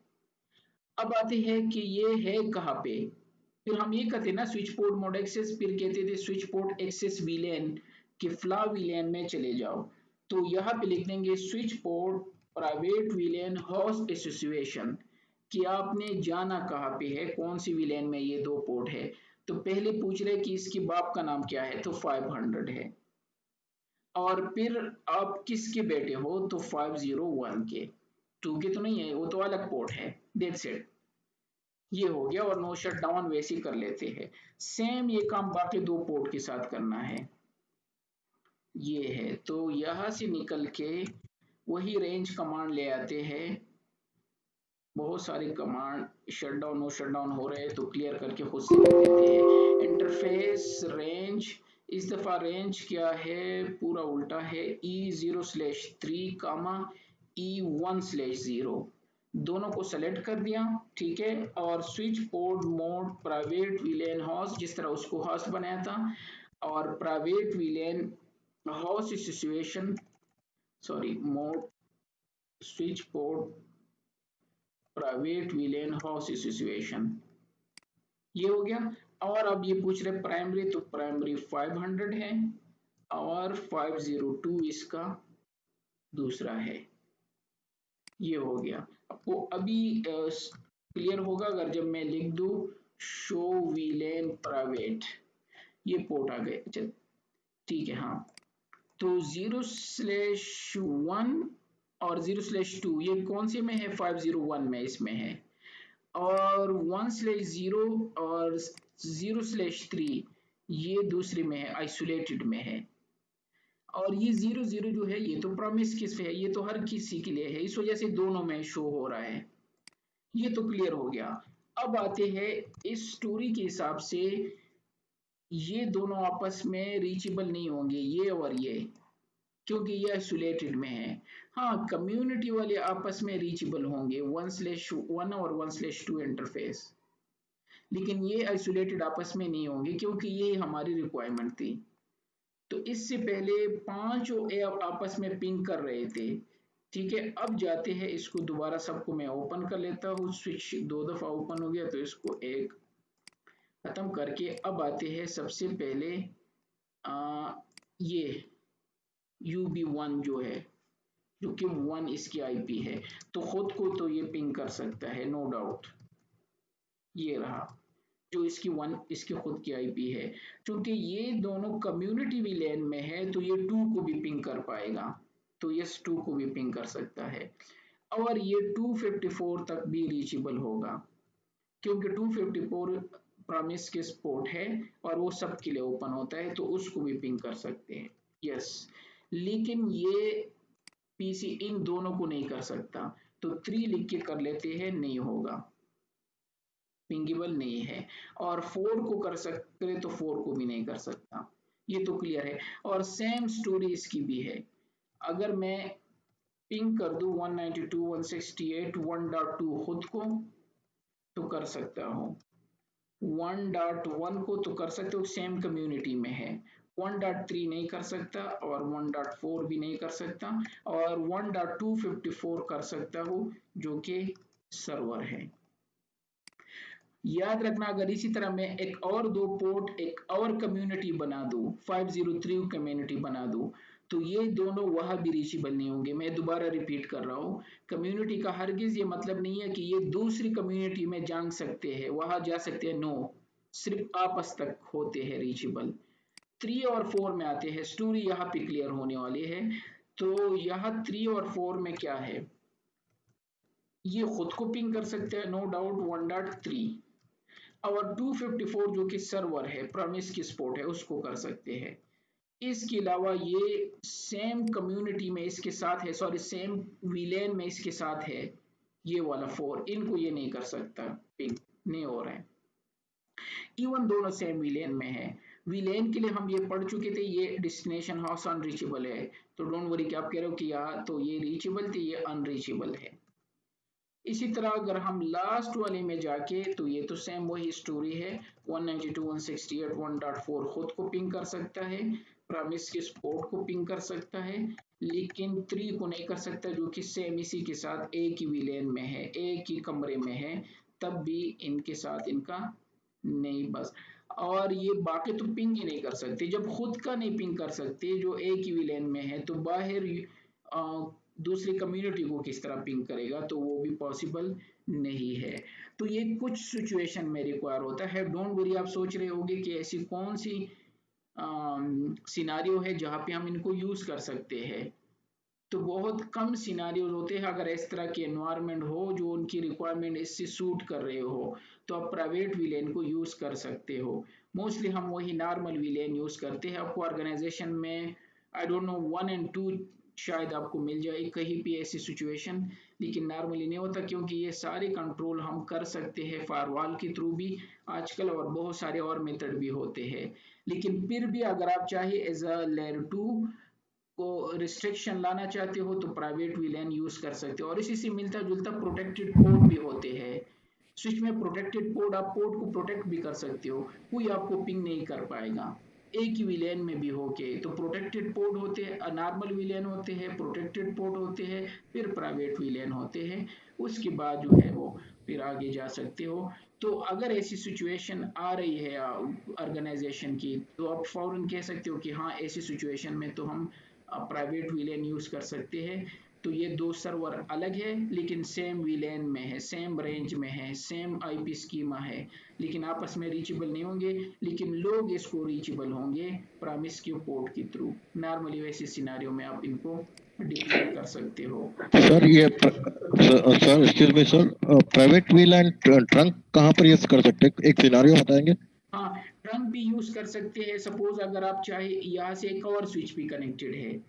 अब आते हैं कि ये है कहाँ पे। फिर हम ये कहते ना स्विच पोर्ट मोड एक्सेस, फिर कहते थे स्विच पोर्ट एक्सेस विलेन के फ्ला विलेन में चले जाओ। तो यहाँ पे लिख देंगे switch port private villain host association, कि आपने जाना कहाँ पे है, कौन सी विलेन में ये दो पोर्ट है। तो पहले पूछ रहे कि इसके बाप का नाम क्या है, तो 500 है, और फिर आप किसके बेटे हो, तो 501 के, 2 के तो नहीं है, वो तो अलग पोर्ट है, दैट्स इट। ये हो गया, और नो शट डाउन वैसे ही कर लेते हैं। सेम ये काम बाकी दो पोर्ट के साथ करना है। ये है, तो यहां से निकल के वही रेंज कमांड ले आते हैं। बहुत सारे command shut down no shut down हो रहे हैं तो क्लियर करके खुद से लिख देते हैं। इंटरफेस रेंज, इस दफा रेंज क्या है, पूरा उल्टा है, E0/3 कामा E1/0, दोनों को सेलेक्ट कर दिया, ठीक है। और switch port mode private VLAN host, जिस तरह उसको हॉस्ट बनाया था, और private VLAN host situation, sorry mode switch port private villain host situation, ये हो गया। और अब ये पूछ रहे प्राइमरी, तो प्राइमरी 500 है और 502 इसका दूसरा है। ये हो गया। आपको अभी क्लियर होगा अगर जब मैं लिख दूं शो विलेन प्राइवेट, ये पोर्ट आ गए। अच्छा ठीक है, हाँ। तो 0/1 और 0/2 ये कौन से में है, 501 में इसमें है। और 1/0 और 0/3 ये दूसरे में है, आइसोलेटेड में है। और ये 0/0 जो है ये तो प्रॉमिस किस पे है, ये तो हर किसी के लिए है, इस वजह से दोनों में शो हो रहा है। ये तो क्लियर हो गया। अब आते हैं इस स्टोरी के हिसाब से, ये दोनों आपस में रीचेबल नहीं होंगे, ये और ये, क्योंकि ये आइसोलेटेड में है। हाँ, कम्युनिटी वाले आपस में रीचेबल होंगे, 1/1 और 1/2 इंटरफेस, लेकिन ये आइसोलेटेड आपस में नहीं होंगे क्योंकि ये हमारी रिक्वायरमेंट थी। तो इससे पहले पांचों आपस में पिंग कर रहे थे, ठीक है। अब जाते हैं, इसको दोबारा सबको मैं ओपन कर लेता हूँ, स्विच 2 दफा ओपन हो गया तो इसको एक खत्म करके अब आते हैं सबसे पहले ये UB1 जो है, जो कि 1 इसकी IP है, तो खुद को तो ये पिंग कर सकता है नो डाउट। ये रहा जो इसकी 1 इसकी खुद की IP है, क्योंकि ये दोनों कम्युनिटी विलेन में है तो ये 2 को भी पिंग कर पाएगा, तो ये 2 को भी पिंग कर सकता है। और ये 254 तक भी रीचेबल होगा, क्योंकि 254 प्रॉमिस के सपोर्ट है और वो सबके लिए ओपन होता है, तो उसको भी पिंग कर सकते हैं। यस, लेकिन ये पीसी इन दोनों को नहीं कर सकता, तो 3 लिख के कर लेते हैं, नहीं होगा, पिंगेबल नहीं है। और 4 को कर सकते तो 4 को भी नहीं कर सकता, ये तो क्लियर है। और सेम स्टोरी इसकी भी है, अगर मैं पिंग कर दूं 192.168.1.2 खुद को तो कर सकता हूं, 1.1 को तो कर सकते हो, सेम कम्युनिटी में है, 1.3 नहीं कर सकता और 1.4 भी नहीं कर सकता, और 1.254 कर सकता हूँ जो कि सर्वर है। याद रखना, अगर इसी तरह मैं एक और 2 पोर्ट एक और कम्युनिटी बना दूं, 503 कम्युनिटी बना दूं, तो ये दोनों वहां भी रीचेबल नहीं होंगे। मैं दोबारा रिपीट कर रहा हूँ, कम्युनिटी का हरगिज ये मतलब नहीं है कि ये दूसरी कम्युनिटी में जा सकते हैं, वहां जा सकते हैं, नो, सिर्फ आपस तक होते हैं रीचेबल। 3 और 4 में आते हैं, स्टोरी यहाँ पे क्लियर होने वाली है। तो यहाँ 3 और 4 में क्या है, ये खुद को पिंग कर सकते हैं नो डाउट 1.3, और 254 जो कि सर्वर है, प्रॉमिस की सपोर्ट है, उसको कर सकते हैं। इसके अलावा ये सेम कम्युनिटी में इसके साथ है, सॉरी सेम विलेन में इसके साथ है, ये वाला 4, इनको ये नहीं कर सकता, पिंग नहीं हो रहा है। इवन दोनों सेम विलेन में है। विलेन के लिए हम ये पढ़ चुके थे, ये डेस्टिनेशन हाउस अनरीचेबल है, तो डोंट वरी कि आप कह रहे हो कि यहाँ तो ये रीचेबल थे, ये अनरीचेबल है। इसी तरह अगर हम लास्ट वाले में जाके, तो ये तो सेम वही स्टोरी है, 192.168.1.4 खुद को पिंग कर सकता है, प्रॉमिस के सपोर्ट को पिंग कर सकता है, लेकिन 3 को नहीं कर सकता, जो कि सेम इसी के साथ एक ही विलेन में है, एक ही कमरे में है, तब भी इनके साथ इनका नहीं, बस। और ये बाकी तो पिंग ही नहीं कर सकते, जब खुद का नहीं पिंग कर सकते जो एक ही विलेन में है, तो बाहर दूसरी कम्युनिटी को किस तरह पिंग करेगा, तो वो भी पॉसिबल नहीं है। तो ये कुछ सिचुएशन में रिक्वायर होता है। डोंट वरी, आप सोच रहे होंगे कि ऐसी कौन सी सिनारियो है जहां पे हम इनको यूज कर सकते हैं, तो बहुत कम सिनारियोज होते हैं अगर इस तरह के एनवायरनमेंट हो जो उनकी रिक्वायरमेंट इससे सूट कर रहे हो, तो आप प्राइवेट वीलेन को यूज़ कर सकते हो। मोस्टली हम वही नॉर्मल वीलेन यूज़ करते हैं। आपको ऑर्गेनाइजेशन में आई डोंट नो 1 एंड 2 शायद आपको मिल जाए कहीं भी ऐसी सिचुएशन, लेकिन नॉर्मली नहीं होता, क्योंकि ये सारे कंट्रोल हम कर सकते हैं फायरवॉल के थ्रू भी आजकल, और बहुत सारे और मेथड भी होते हैं। लेकिन फिर भी अगर आप चाहे एज अ लेयर 2 को रिस्ट्रिक्शन लाना चाहते हो तो प्राइवेट वीलैन यूज कर सकते हो। और इसी से मिलता जुलता प्रोटेक्टेड पोर्ट भी होते हैं। स्विच में प्रोटेक्टेड पोर्ट, आप पोर्ट को प्रोटेक्ट भी कर सकते हो, कोई आपको पिंग नहीं कर पाएगा एक ही विलेन में भी होके। तो प्रोटेक्टेड पोर्ट होते हैं, नॉर्मल विलेन होते हैं, प्रोटेक्टेड पोर्ट होते हैं, फिर प्राइवेट विलेन होते हैं। उसके बाद जो है वो फिर आगे जा सकते हो। तो अगर ऐसी सिचुएशन आ रही है ऑर्गेनाइजेशन की, तो आप फौरन कह सकते हो कि हाँ ऐसी सिचुएशन में तो हम प्राइवेट विलेन यूज कर सकते हैं। तो ये दो सर्वर अलग है लेकिन सेम विलेन में है, सेम रेंज में है, सेम आईपी स्कीमा है, लेकिन आपस में रीचेबल नहीं होंगे, लेकिन लोग इसको रीचेबल होंगे प्रॉमिस्क्यू पोर्ट के थ्रू। नॉर्मली वैसे सिनारियो में आप इनको डिप्लॉय कर सकते हो। सर ये sir excuse me sir, private wheel and trunk कहाँ पर यूज कर सकते हैं, एक सिनारियो बताएंगे? हाँ, ट्रंक भी यूज कर सकते हैं। सपोज अगर आप चाहे यहाँ से एक और स्विच भी कनेक्टेड है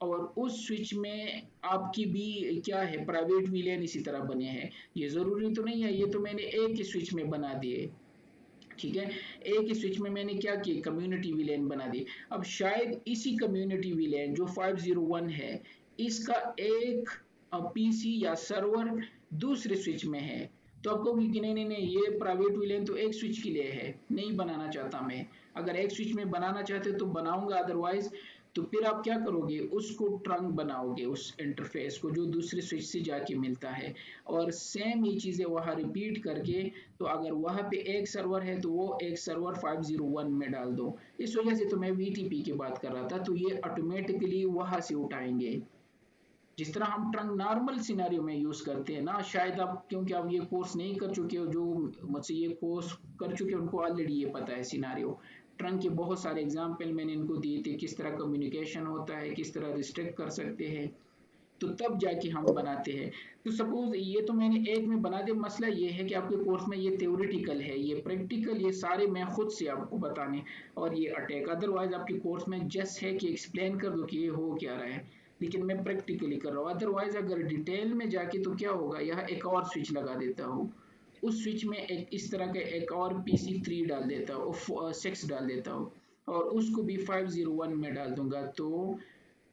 और उस स्विच में आपकी भी क्या है प्राइवेट विलेन इसी तरह बने हैं। ये जरूरी तो नहीं है, ये तो मैंने एक ही स्विच में बना दिए, ठीक है। एक ही स्विच में मैंने क्या किया, कम्युनिटी विलेन बना दी। अब शायद इसी कम्युनिटी विलेन जो 501 है, इसका एक पीसी या सर्वर दूसरे स्विच में है, तो आप कहोगे कि नहीं नहीं नहीं, ये प्राइवेट विलेन तो एक स्विच के लिए है, नहीं बनाना चाहता मैं। अगर एक स्विच में बनाना चाहते तो बनाऊंगा, अदरवाइज तो फिर आप क्या करोगे, उसको ट्रंक बनाओगे उस इंटरफेस को जो दूसरे स्विच से जाके मिलता है, और सेम ये चीजें वहां रिपीट करके। तो अगर वहां पे एक सर्वर है तो वो एक सर्वर 501 में डाल दो। इस वजह से तो मैं वीटीपी की बात कर रहा था, तो ये ऑटोमेटिकली वहां से उठाएंगे। जिस तरह हम ट्रंक नॉर्मल सिनेरियो में यूज करते हैं ना, शायद आप क्योंकि आप ये कोर्स नहीं कर चुके हो, जो मुझसे ये कोर्स कर चुके हो उनको ऑलरेडी ये पता है सिनेरियो। ट्रंक के बहुत सारे एग्जाम्पल मैंने इनको दिए थे, किस तरह कम्युनिकेशन होता है, किस तरह रिस्ट्रिक्ट कर सकते हैं, तो तब जाके हम बनाते हैं। तो सपोज ये तो मैंने एक में बना दिया। मसला ये है कि आपके कोर्स में ये थ्योरेटिकल है, ये प्रैक्टिकल, ये सारे मैं खुद से आपको बताने, और ये अटैक। अदरवाइज आपके कोर्स में जस्ट है कि एक्सप्लेन कर दो कि ये हो क्या रहा है, लेकिन मैं प्रैक्टिकली कर रहा हूँ। अदरवाइज अगर डिटेल में जाके तो क्या होगा, यहाँ एक और स्विच लगा देता हूँ, उस स्विच में एक इस तरह का एक और PC3 डाल देता हूँ, 6 डाल देता हूँ, और उसको भी 501 में डाल दूंगा। तो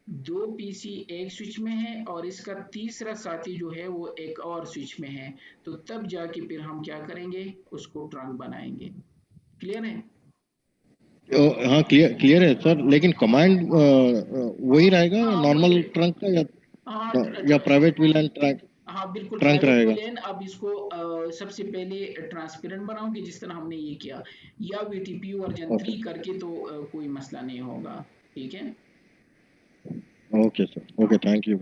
दो पीसी एक स्विच में है और इसका तीसरा साथी जो है वो एक और स्विच में है। तो तब जाके फिर हम क्या करेंगे, उसको ट्रंक बनाएंगे। क्लियर है? हाँ क्लियर है सर, लेकिन कमांड वही रहेगा हाँ नॉर्मल वही, ट्रंक का, हाँ या प्राइवेट व्हील एंड ट्रंक हाँ बिल्कुल ट्रंक प्राइवेट रहेगा? विलेन। अब इसको सबसे पहले ट्रांसपेरेंट बनाओगे जिस तरह हमने ये किया, या VTP वर्जन ओके 3 करके, तो कोई मसला नहीं होगा। ठीक है। Okay sir, okay, thank you.